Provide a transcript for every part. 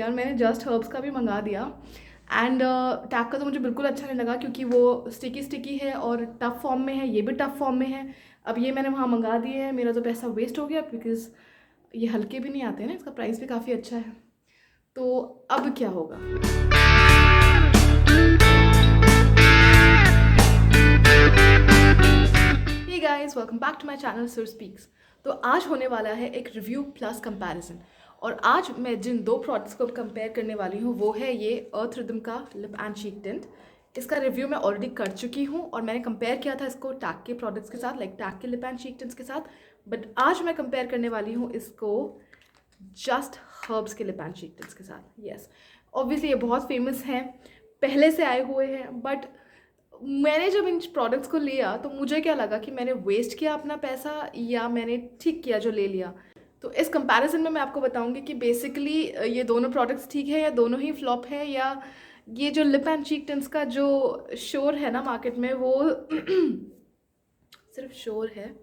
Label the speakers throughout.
Speaker 1: यार मैंने just herbs का भी मंगा दिया एंड टैग का तो मुझे बिल्कुल अच्छा नहीं लगा क्योंकि वो स्टिकी स्टिकी है और टफ फॉर्म में है, ये भी टफ फॉर्म में है। अब ये मैंने वहाँ मंगा दिए हैं, मेरा तो पैसा वेस्ट हो गया बिकॉज ये हल्के भी नहीं आते हैं ना, इसका प्राइस भी काफ़ी अच्छा है। तो अब क्या होगा? Hey guys, welcome back to my channel Sur speaks. तो आज होने वाला है एक रिव्यू प्लस कंपैरिजन, और आज मैं जिन दो प्रोडक्ट्स को कंपेयर करने वाली हूँ वो है ये अर्थ रिदम का लिप एंड चीक टिंट। इसका रिव्यू मैं ऑलरेडी कर चुकी हूँ और मैंने कंपेयर किया था इसको टैग के प्रोडक्ट्स के साथ, लाइक टैग के लिप एंड चीक टिंट्स के साथ। बट आज मैं कंपेयर करने वाली हूँ इसको जस्ट हर्ब्स के लिप एंड चीक टिंट्स के साथ। यस, ऑब्वियसली ये बहुत फेमस हैं, पहले से आए हुए हैं, बट मैंने जब इन प्रोडक्ट्स को लिया तो मुझे क्या लगा कि मैंने वेस्ट किया अपना पैसा या मैंने ठीक किया जो ले लिया। तो इस कंपैरिजन में मैं आपको बताऊंगी कि बेसिकली ये दोनों प्रोडक्ट्स ठीक है या दोनों ही फ्लॉप है, या ये जो लिप एंड चीक टिंट्स का जो शोर है ना मार्केट में वो सिर्फ शोर है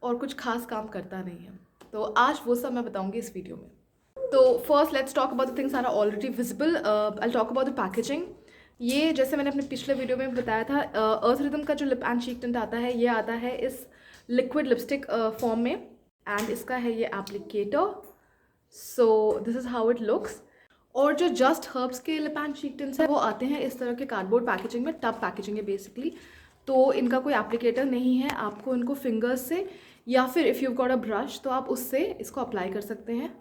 Speaker 1: और कुछ खास काम करता नहीं है। तो आज वो सब मैं बताऊंगी इस वीडियो में। तो first let's talk about the things are already visible. I talk about the packaging. ये जैसे मैंने अपने पिछले वीडियो में बताया था, अर्थ रिदम का जो लिप एंड चीक टिंट आता है ये आता है इस लिक्विड लिपस्टिक फॉर्म में, एंड इसका है ये applicator. So this is how it looks. और जो जस्ट हर्ब्स के लिप एंड चीक टिंट्स है वो आते हैं इस तरह के कार्डबोर्ड पैकेजिंग में, टफ पैकेजिंग है बेसिकली। तो इनका कोई एप्लीकेटर नहीं है, आपको इनको फिंगर्स से या फिर if you got a brush तो आप उससे इसको अप्लाई कर सकते हैं।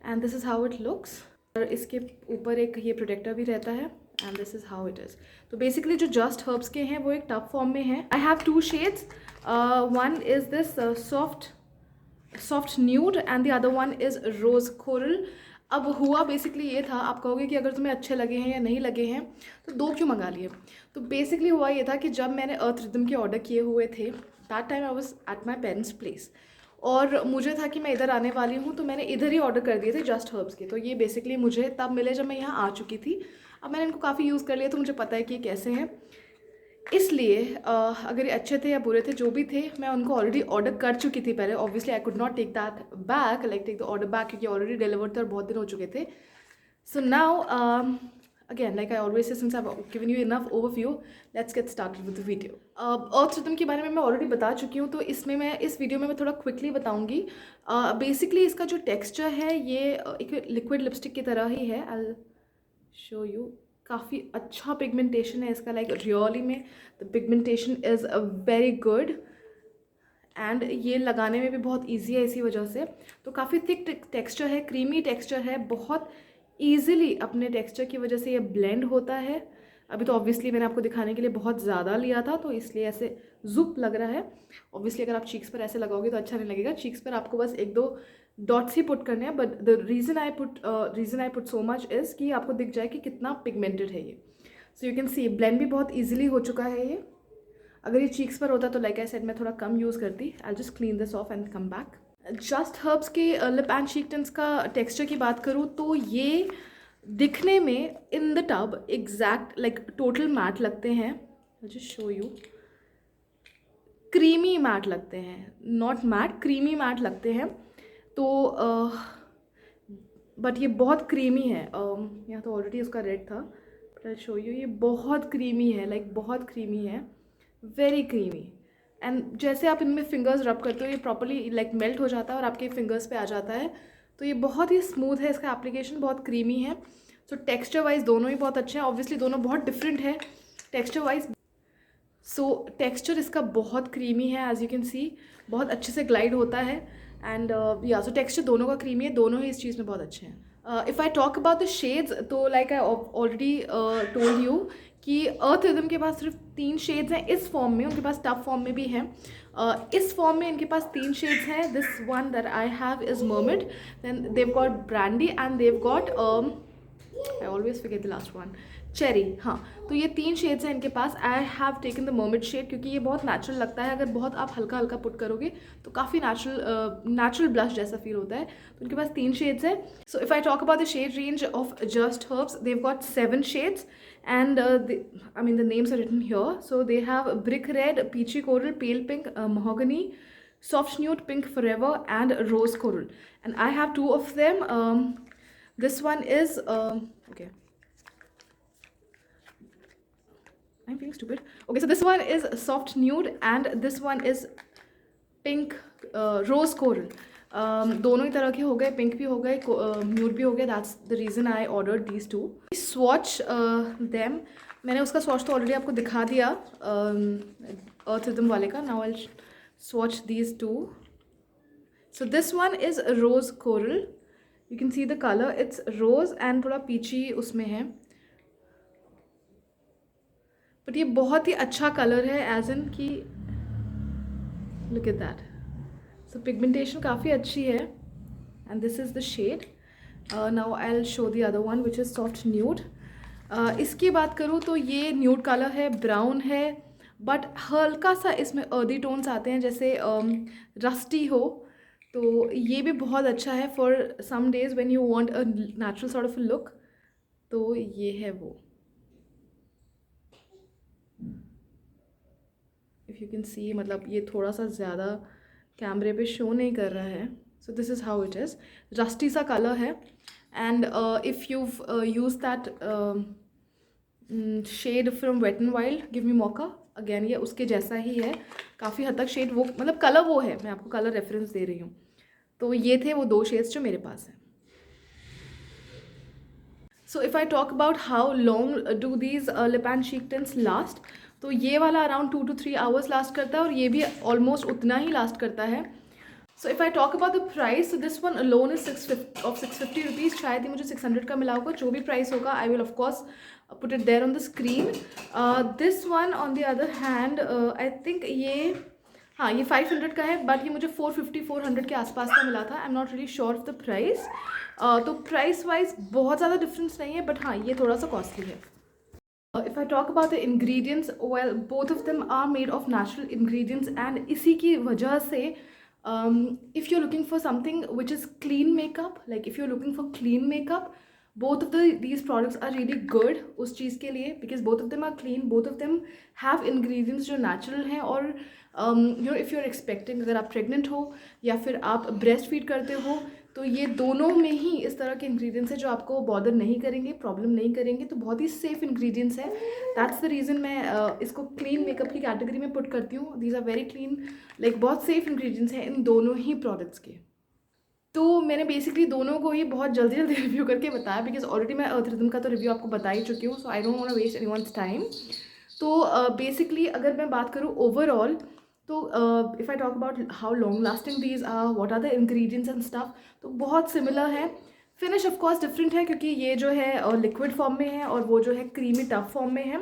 Speaker 1: And this is how it looks. और इसके ऊपर एक ये प्रोटेक्टर भी रहता है, and this is how it is. तो बेसिकली जो जस्ट हर्ब्स के हैं वो एक टफ फॉर्म में है। I have two shades, one is this soft nude and the other one is rose coral. अब हुआ बेसिकली ये था, आप कहोगे कि अगर तुम्हें अच्छे लगे हैं या नहीं लगे हैं तो दो क्यों मंगा लिए। तो बेसिकली हुआ ये था कि जब मैंने अर्थ रिदम के ऑर्डर किए हुए थे that time I was at my parents place, और मुझे था कि मैं इधर आने वाली हूँ तो मैंने इधर ही ऑर्डर कर दिए थे जस्ट हर्ब्स के। तो ये बेसिकली मुझे तब मिले जब मैं यहाँ आ चुकी थी। अब मैंने इनको काफ़ी यूज़ कर लिया तो मुझे पता है कि ये कैसे हैं। इसलिए अगर ये अच्छे थे या बुरे थे जो भी थे, मैं उनको ऑलरेडी ऑर्डर कर चुकी थी पहले। Obviously I could not take that back, like take the order back, क्योंकि ऑलरेडी डिलीवर्ड थे और बहुत दिन हो चुके थे। So now again, like I always say, since I've given you enough overview, let's get started with the video. Earth Rhythm के बारे में मैं ऑलरेडी बता चुकी हूँ, तो इसमें मैं इस वीडियो में मैं थोड़ा क्विकली बताऊँगी। बेसिकली इसका जो टेक्सचर है ये एक लिक्विड लिपस्टिक की तरह ही है। आई शो यू, काफ़ी अच्छा पिगमेंटेशन है इसका, लाइक रियली में the pigmentation is very good, and ये लगाने में भी बहुत ईजी है इसी वजह से। तो काफ़ी थिक टेक्सचर है, क्रीमी टेक्सचर है, बहुत ईजिली अपने टेक्सचर की वजह से ये ब्लेंड होता है। अभी तो ऑब्वियसली मैंने आपको दिखाने के लिए बहुत ज़्यादा लिया था तो इसलिए ऐसे जुप लग रहा है। ऑब्वियसली अगर आप चीक्स पर ऐसे लगाओगे तो अच्छा नहीं लगेगा, चीक्स पर आपको बस एक दो डॉट्स ही पुट करने हैं। But the reason I put so much is कि आपको दिख जाए कि कितना पिगमेंटेड है ये। सो यू कैन सी ब्लेंड भी बहुत ईजिली हो चुका है ये। अगर ये चीक्स पर होता तो लाइक आई सेड मैं थोड़ा कम यूज़ करती। I just clean this off and come back. Just Herbs के लिप एंड चीक टिंट्स का टेक्सचर की बात करूँ तो ये दिखने में in the tub exact like total matte लगते हैं। Just show you, creamy matte लगते हैं, नॉट मैट, क्रीमी मैट लगते हैं। तो बट ये बहुत क्रीमी है। यहाँ तो ऑलरेडी उसका रेड था, बट आई शो यू, ये बहुत क्रीमी है, लाइक बहुत क्रीमी है, वेरी क्रीमी। एंड जैसे आप इनमें फिंगर्स रब करते हो ये प्रॉपर्ली लाइक मेल्ट हो जाता है और आपके फिंगर्स पे आ जाता है। तो ये बहुत ही स्मूथ है, इसका एप्लीकेशन बहुत क्रीमी है। सो टेक्सचर वाइज दोनों ही बहुत अच्छे हैं। ऑब्वियसली दोनों बहुत डिफरेंट है टेक्सचर वाइज। सो टेक्सचर इसका बहुत क्रीमी है, एज यू कैन सी, बहुत अच्छे से ग्लाइड होता है। एंड या सो टेक्सचर दोनों का क्रीमी है, दोनों ही इस चीज़ में बहुत अच्छे हैं। If I talk about the shades तो like I already told you कि अर्थ रिदम के पास सिर्फ 3 शेड्स हैं इस फॉर्म में, उनके पास टफ फॉर्म में भी हैं। इस फॉर्म में इनके पास 3 शेड्स हैं। This one that I have is mermaid, then they've got brandy and they've got I always forget the last one, cherry. हाँ, तो ये 3 शेड्स हैं इनके पास। I have taken the mermaid shade क्योंकि ये बहुत नेचुरल लगता है। अगर बहुत आप हल्का हल्का पुट करोगे तो काफ़ी नेचुरल ब्लश जैसा फील होता है। तो इनके पास 3 शेड्स हैं। So if I talk about the shade range of Just Herbs, they've got 7 shades and the names are written here. So they have brick red, peachy coral, pale pink, mahogany, soft nude, pink forever, and rose coral. And I have 2 of them. This one is okay. I'm being stupid. Okay, so this one is soft nude and this one is pink rose coral. दोनों ही तरह के हो गए, pink भी हो गए, nude भी हो गए. That's the reason I ordered these two. Swatch them. मैंने उसका स्वॉच तो ऑलरेडी आपको दिखा दिया अर्थ रिदम वाले का. Now I swatch these two. So this one is rose coral. You can see the colour, it's rose and थोड़ा peachy उसमें है, बट ये बहुत ही अच्छा कलर है. एज इन कि look at that. So pigmentation काफ़ी अच्छी है and this is the shade. Now I'll show the other one which is soft nude. इसकी बात करूँ तो ये nude color है, brown है, बट हल्का सा इसमें अर्दी टोन्स आते हैं जैसे रस्टी हो. तो ये भी बहुत अच्छा है for some days when you want a natural sort of look. तो ये है वो. इफ़ यू कैन सी, मतलब ये थोड़ा सा ज़्यादा कैमरे पे शो नहीं कर रहा है. So this is how it is. Rusty सा कलर है and if you use that shade from Wet and Wild, give me मौका, अगेन ये उसके जैसा ही है काफ़ी हद तक शेड. वो मतलब कलर वो है, मैं आपको कलर रेफरेंस दे रही हूँ. तो ये थे वो दो शेड्स जो मेरे पास हैं. So if I talk about how long do these lip and cheek tints last, तो ये वाला अराउंड 2 to 3 आवर्स लास्ट करता है और ये भी ऑलमोस्ट उतना ही लास्ट करता है. सो if I talk about the price, this one alone is 650 rupees. शायद ही मुझे 600 का मिला होगा. जो भी प्राइस होगा I will of course put it there on the screen. This one on the other hand I think ये, हाँ ये 500 का है, बट ये मुझे 450-400 के आसपास का मिला था. I am not really sure of the price. तो प्राइस वाइज बहुत ज़्यादा डिफरेंस नहीं है, बट हाँ ये थोड़ा सा कॉस्टली है. If I talk about the ingredients, well, both of them are made of natural ingredients and इसी की वजह से if you're looking for something which is clean makeup, like if you're looking for clean makeup, both of these products are really good उस चीज़ के लिए, because both of them are clean, both of them have ingredients जो natural हैं. और you know, if you're expecting, अगर आप pregnant हो या फिर आप breast feed करते हो, तो ये दोनों में ही इस तरह के इंग्रेडिएंट्स हैं जो आपको बॉदर नहीं करेंगे, प्रॉब्लम नहीं करेंगे. तो बहुत ही सेफ इंग्रेडिएंट्स हैं. दैट्स द रीज़न मैं इसको क्लीन मेकअप की कैटेगरी में पुट करती हूँ. These are very clean, like बहुत सेफ इंग्रेडिएंट्स हैं इन दोनों ही प्रोडक्ट्स के. तो मैंने बेसिकली दोनों को ही बहुत जल्दी जल्दी रिव्यू करके बताया, बिकॉज ऑलरेडी मैं अर्थ रिदम का तो रिव्यू आपको बता ही चुकी हूँ. So I don't want to waste anyone's time. तो बेसिकली अगर मैं बात करूँ ओवरऑल, तो if I talk about how long lasting these are, what are the ingredients and stuff, तो बहुत सिमिलर है. फिनिश ऑफ कोर्स डिफरेंट है क्योंकि ये जो है लिक्विड फॉर्म में है और वो जो है क्रीमी टफ फॉर्म में है.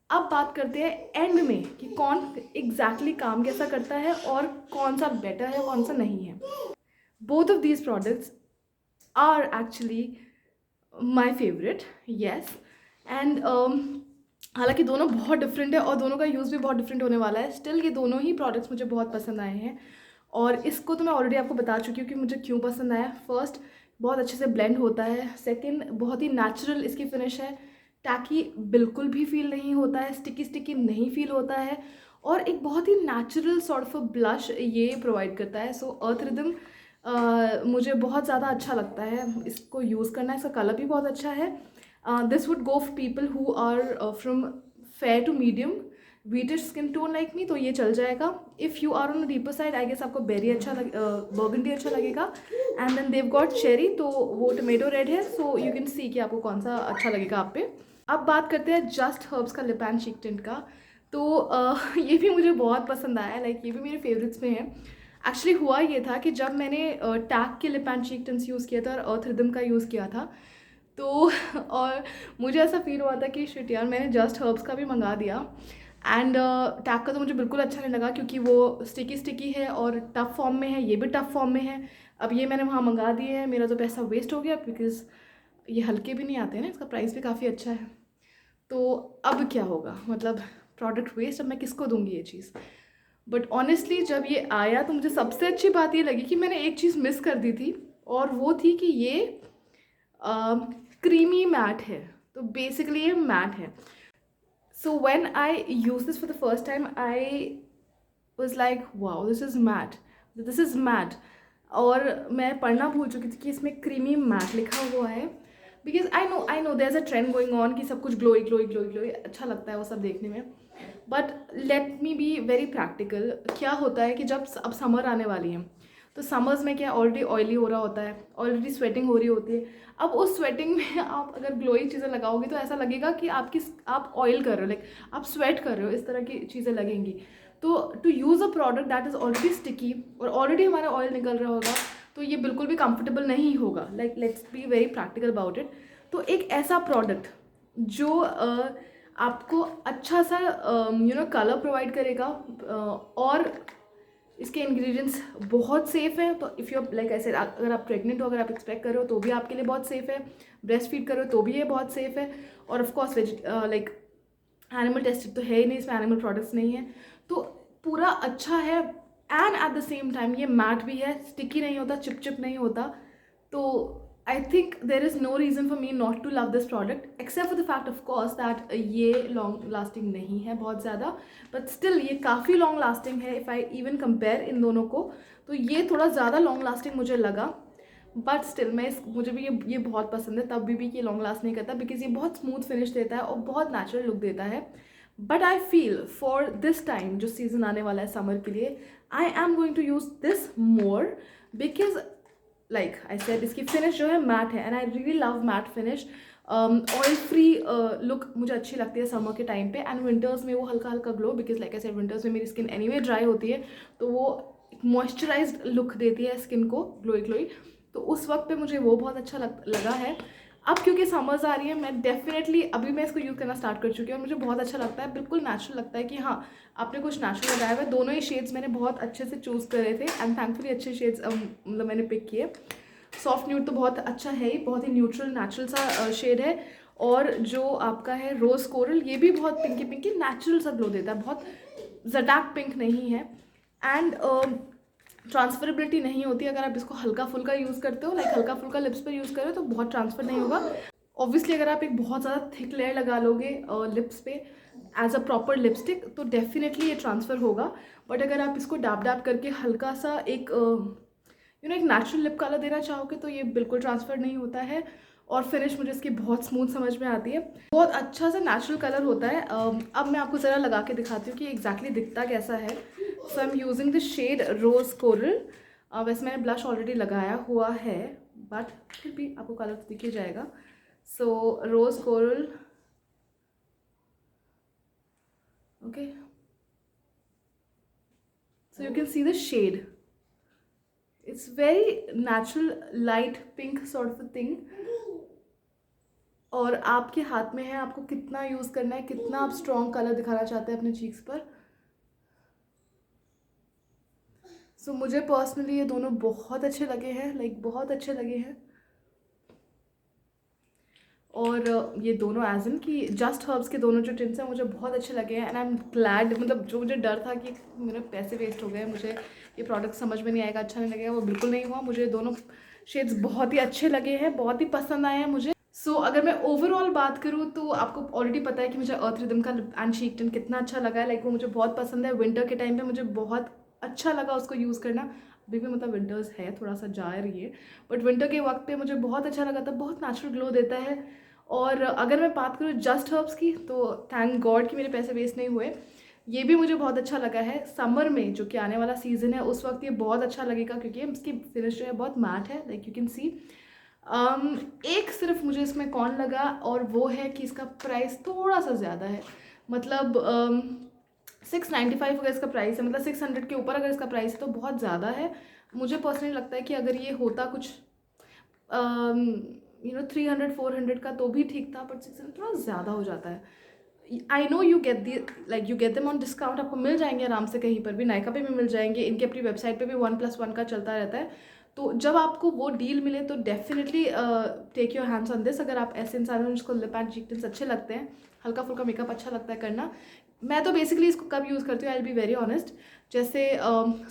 Speaker 1: अब बात करते हैं एंड में कि कौन एग्जैक्टली काम कैसा करता है और कौन सा बेटर है कौन सा नहीं है. Both of these products are actually my favourite, yes. And हालांकि दोनों बहुत डिफरेंट है और दोनों का यूज़ भी बहुत डिफरेंट होने वाला है. स्टिल ये दोनों ही प्रोडक्ट्स मुझे बहुत पसंद आए हैं और इसको तो मैं ऑलरेडी आपको बता चुकी हूँ कि मुझे क्यों पसंद आया. फर्स्ट, बहुत अच्छे से ब्लेंड होता है. सेकंड, बहुत ही नेचुरल इसकी फिनिश है. टैकी बिल्कुल भी फील नहीं होता है, स्टिकी स्टिकी नहीं फील होता है और एक बहुत ही नेचुरल सॉर्ट ऑफ ब्लश ये प्रोवाइड करता है. सो अर्थ रिदम मुझे बहुत ज़्यादा अच्छा लगता है इसको यूज़ करना. इसका कलर भी बहुत अच्छा है. This would go for people who are from fair to medium wheatish skin tone like me, तो ये चल जाएगा. If you are on deeper side, I guess आपको बेरी अच्छा बर्गंडी अच्छा लगेगा. And then they've got cherry, तो वो टमेटो रेड है. सो यू कैन सी कि आपको कौन सा अच्छा लगेगा आप पे. अब बात करते हैं जस्ट हर्ब्स का लिप एंड चीक टिंट का. तो ये भी मुझे बहुत पसंद आया, लाइक ये भी मेरे फेवरेट्स में है. एक्चुअली हुआ ये था कि जब मैंने टैग के lip and cheek tints use किया था और अर्थ रिदम का यूज़ किया था, तो और मुझे ऐसा फील हुआ था कि शिट यार, मैंने जस्ट हर्ब्स का भी मंगा दिया. एंड टैग का तो मुझे बिल्कुल अच्छा नहीं लगा क्योंकि वो स्टिकी स्टिकी है और टफ फॉर्म में है, ये भी टफ फॉर्म में है. अब ये मैंने वहाँ मंगा दिए हैं, मेरा तो पैसा वेस्ट हो गया बिकॉज ये हल्के भी नहीं आते हैं ना. इसका प्राइस भी काफ़ी अच्छा है. तो अब क्या होगा, मतलब प्रोडक्ट वेस्ट. अब मैं किसको दूंगी ये चीज़. बट ऑनेस्टली जब ये आया तो मुझे सबसे अच्छी बात ये लगी कि मैंने एक चीज़ मिस कर दी थी और वो थी कि ये क्रीमी मैट है. तो बेसिकली ये मैट है. So when I use this for the first time, I was like wow, this is matte. और मैं पढ़ना भूल चुकी थी कि इसमें क्रीमी मैट लिखा हुआ है, because I know there is a trend going on कि सब कुछ ग्लोई ग्लोई ग्लोई ग्लोई अच्छा लगता है वो सब देखने में। But let me be very practical. क्या होता है कि जब अब समर आने वाली है, तो समर्स में क्या ऑलरेडी ऑयली हो रहा होता है, ऑलरेडी स्वेटिंग हो रही होती है। अब उस स्वेटिंग में आप अगर ग्लोई चीज़ें लगाओगे तो ऐसा लगेगा कि आप ऑयल कर रहे हो, लाइक आप स्वेट कर रहे हो, इस तरह की चीज़ें लगेंगी। तो to use a product that is already sticky और ऑलरेडी हमारा ऑयल निकल रहा होगा, तो ये बिल्कुल भी कंफर्टेबल नहीं होगा। Like let's be very practical about it. तो एक ऐसा प्रोडक्ट जो आपको अच्छा सा कलर प्रोवाइड करेगा, और इसके इंग्रेडिएंट्स बहुत सेफ़ हैं। तो इफ़ यू लाइक ऐसे, अगर आप प्रेग्नेंट हो, अगर आप एक्सपेक्ट कर रहे हो तो भी आपके लिए बहुत सेफ़ है, ब्रेस्ट फीड कर रहे हो तो भी ये बहुत सेफ़ है, और of course like animal tested तो है ही नहीं, इसमें एनिमल प्रोडक्ट्स नहीं है, तो पूरा अच्छा है। And at the same time ये मैट भी है, स्टिकी नहीं होता, चिप चिप नहीं होता। तो I think there is no reason for me not to love this product, except for the fact of course that ये लॉन्ग लास्टिंग नहीं है बहुत ज़्यादा, बट स्टिल ये काफ़ी लॉन्ग लास्टिंग है। इफ़ आई इवन कंपेयर इन दोनों को, तो ये थोड़ा ज़्यादा लॉन्ग लास्टिंग मुझे लगा। बट स्टिल मुझे भी ये बहुत पसंद है, तब भी ये लॉन्ग लास्ट नहीं करता, बिकॉज ये बहुत स्मूथ फिनिश देता है और बहुत नेचुरल लुक देता है। But I feel for this time, जो सीज़न आने वाला है समर के लिए, I am going to use this more, because like I said इसकी फिनिश जो है मैट है, and I really love matte finish. Oil free look मुझे अच्छी लगती है समर के टाइम पे, एंड विंटर्स में वो हल्का हल्का glow, because like I said winters में मेरी स्किन एनीवे ड्राई होती है, तो वो मॉइस्चराइज्ड लुक देती है स्किन को, ग्लोई ग्लोई। तो उस वक्त पे मुझे वो बहुत अच्छा लगा है। अब क्योंकि समर्स आ रही है, मैं डेफिनेटली अभी मैं इसको यूज़ करना स्टार्ट कर चुकी हूँ, और मुझे बहुत अच्छा लगता है, बिल्कुल नेचुरल लगता है कि हाँ आपने कुछ नेचुरल लगाया हुआ है। दोनों ही शेड्स मैंने बहुत अच्छे से चूज़ करे थे, एंड थैंकफुली अच्छे शेड्स मतलब मैंने पिक किए। सॉफ्ट न्यूड तो बहुत अच्छा है ही, बहुत ही न्यूट्रल नेचुरल सा शेड है। और जो आपका है रोज़ कोरल, ये भी बहुत पिंकी पिंकी नेचुरल सा ग्लो देता है, बहुत ज़डाक पिंक नहीं है। एंड ट्रांसफरेबिलिटी नहीं होती अगर आप इसको हल्का फुल्का यूज़ करते हो, लाइक हल्का फुल्का लिप्स पर यूज़ करो तो बहुत ट्रांसफर नहीं होगा। ऑब्वियसली अगर आप एक बहुत ज़्यादा थिक लेयर लगा लोगे लिप्स पे एज अ प्रॉपर लिपस्टिक, तो डेफिनेटली ये ट्रांसफ़र होगा। बट अगर आप इसको डैब डैब करके हल्का सा एक एक नेचुरल लिप कलर देना चाहोगे, तो ये बिल्कुल ट्रांसफ़र नहीं होता है। और फिनिश मुझे इसकी बहुत स्मूथ समझ में आती है, बहुत अच्छा सा नेचुरल कलर होता है। अब मैं आपको ज़रा लगा के दिखाती हूँ कि एग्जैक्टली दिखता कैसा है। So I am using the shade rose coral. वैसे मैंने ब्लश ऑलरेडी लगाया हुआ है, बट फिर भी आपको कलर तो दिख ही जाएगा। So rose coral, okay, so you can see the shade, it's very natural light pink sort of thing. और आपके हाथ में है आपको कितना यूज़ करना है, कितना आप स्ट्रॉन्ग कलर दिखाना चाहते हैं अपने चीक्स पर। सो मुझे पर्सनली ये दोनों बहुत अच्छे लगे हैं, लाइक बहुत अच्छे लगे हैं। और ये दोनों एज इन कि जस्ट हर्ब्स के दोनों जो टिंट्स हैं मुझे बहुत अच्छे लगे हैं, एंड आई एम ग्लैड। मतलब जो मुझे डर था कि मेरे पैसे वेस्ट हो गए, मुझे ये प्रोडक्ट समझ में नहीं आएगा, अच्छा नहीं लगेगा, वो बिल्कुल नहीं हुआ। मुझे दोनों शेड्स बहुत ही अच्छे लगे हैं, बहुत ही पसंद आए हैं मुझे। सो अगर मैं ओवरऑल बात करूँ तो आपको ऑलरेडी पता है कि मुझे अर्थ रिदम का एंड शीक टिंट कितना अच्छा लगा है, लाइक वो मुझे बहुत पसंद है। विंटर के टाइम पे मुझे बहुत अच्छा लगा उसको यूज़ करना। अभी भी मतलब विंटर्स है, थोड़ा सा जा रही है, बट विंटर के वक्त पे मुझे बहुत अच्छा लगा था, बहुत नेचुरल ग्लो देता है। और अगर मैं बात करूँ जस्ट हर्ब्स की, तो थैंक गॉड कि मेरे पैसे वेस्ट नहीं हुए, ये भी मुझे बहुत अच्छा लगा है। समर में जो कि आने वाला सीज़न है उस वक्त ये बहुत अच्छा लगेगा, क्योंकि इसकी फिनिश जो है बहुत मैट है, लाइक यू कैन सी। एक सिर्फ मुझे इसमें कौन लगा, और वो है कि इसका प्राइस थोड़ा सा ज़्यादा है। मतलब 695 अगर इसका प्राइस है, मतलब 600 के ऊपर अगर इसका प्राइस है तो बहुत ज़्यादा है। मुझे पर्सनली लगता है कि अगर ये होता कुछ 300 400 का तो भी ठीक था, बट 600 थोड़ा ज़्यादा हो जाता है। I know you get them on discount, आपको मिल जाएंगे आराम से कहीं पर भी, नायका पे भी मिल जाएंगे, इनकी अपनी वेबसाइट पे भी 1+1 का चलता रहता है। तो जब आपको वो डील मिले तो definitely take your hands on this. अगर आप ऐसे इंसान हो जिसको लिप एंड चीक टिंट्स अच्छे लगते हैं, हल्का फुल्का मेकअप अच्छा लगता है करना। मैं तो बेसिकली इसको कब यूज़ करती हूँ, I will be very honest, जैसे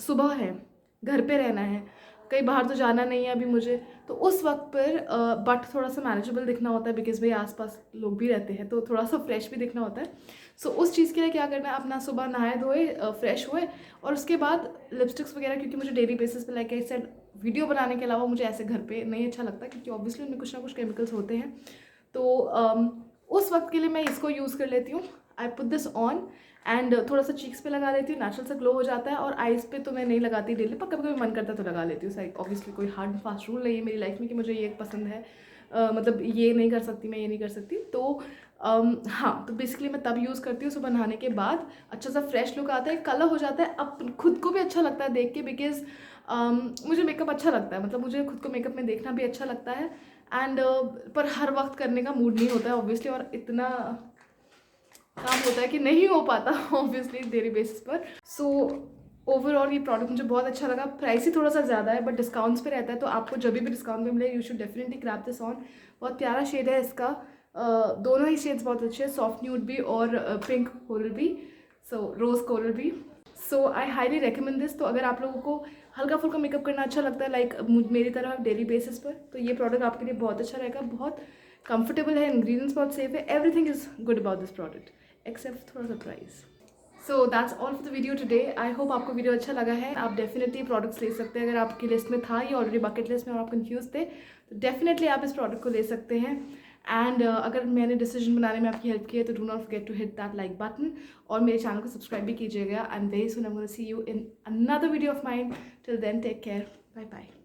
Speaker 1: सुबह है, घर पे रहना है, कहीं बाहर तो जाना नहीं है अभी मुझे, तो उस वक्त पर बट थोड़ा सा मैनेजेबल दिखना होता है, बिकॉज भाई आसपास लोग भी रहते हैं, तो थोड़ा सा फ्रेश भी दिखना होता है। सो उस चीज़ के लिए क्या करना है, अपना सुबह नहाए धोए फ्रेश हुए, और उसके बाद लिपस्टिक्स वगैरह, क्योंकि मुझे डेली बेसिस पे लाइक आई सेड वीडियो बनाने के अलावा मुझे ऐसे घर पे नहीं अच्छा लगता, क्योंकि ऑब्वियसली उनमें कुछ ना कुछ केमिकल्स होते हैं। तो उस वक्त के लिए मैं इसको यूज़ कर लेती हूँ। I put this on and थोड़ा सा चीक्स पे लगा लेती हूँ, नेचुरल सा ग्लो हो जाता है। और आइज़ पे तो मैं नहीं लगाती डेली, पर कभी कभी मन करता है तो लगा लेती हूँ। ऑब्वियसली कोई हार्ड एंड फास्ट रूल नहीं है मेरी लाइफ में कि मुझे ये पसंद है, मतलब ये नहीं कर सकती, मैं ये नहीं कर सकती। तो हाँ, तो बेसिकली मैं तब यूज़ करती हूँ सुबह नहाने के बाद। अच्छा सा फ्रेश लुक आता है, कलर हो जाता है, अब खुद को भी अच्छा लगता है देख के, बिकॉज मुझे मेकअप अच्छा लगता है, मतलब मुझे खुद को मेकअप में देखना भी अच्छा लगता है। एंड पर हर वक्त करने का मूड नहीं होता है ऑब्वियसली, और इतना काम होता है कि नहीं हो पाता ऑब्वियसली डेली बेसिस पर। सो ओवरऑल ये प्रोडक्ट मुझे बहुत अच्छा लगा। प्राइस ही थोड़ा सा ज़्यादा है, बट डिस्काउंट्स पे रहता है, तो आपको जब भी डिस्काउंट में मिले you should definitely grab this on. बहुत प्यारा शेड है इसका, दोनों ही शेड्स बहुत अच्छे हैं, सॉफ्ट न्यूड भी और पिंक कोरल भी, सो रोज़ कोरल भी। सो आई हाईली रिकमेंड दिस। तो अगर आप लोगों को हल्का फुल्का मेकअप करना अच्छा लगता है, लाइक मेरी तरह डेली बेसिस पर, तो ये प्रोडक्ट आपके लिए बहुत अच्छा रहेगा। बहुत कंफर्टेबल है, इंग्रेडिएंट्स बहुत सेफ है, everything is good about this product except थोड़ा सा price. So that's all for the video today. I hope आपको वीडियो अच्छा लगा है। आप डेफिनेटली प्रोडक्ट्स ले सकते हैं, अगर आपकी लिस्ट में था ये ऑलरेडी बकेट लिस्ट में और आप कंफ्यूज थे, तो डेफिनेटली आप इस प्रोडक्ट को ले सकते हैं। एंड अगर मैंने डिसीजन बनाने में आपकी हेल्प की है तो do not forget to hit that like button, और मेरे चैनल को सब्सक्राइब भी कीजिएगा। And very soon I am gonna see you in another video of mine. Till then take care, bye bye.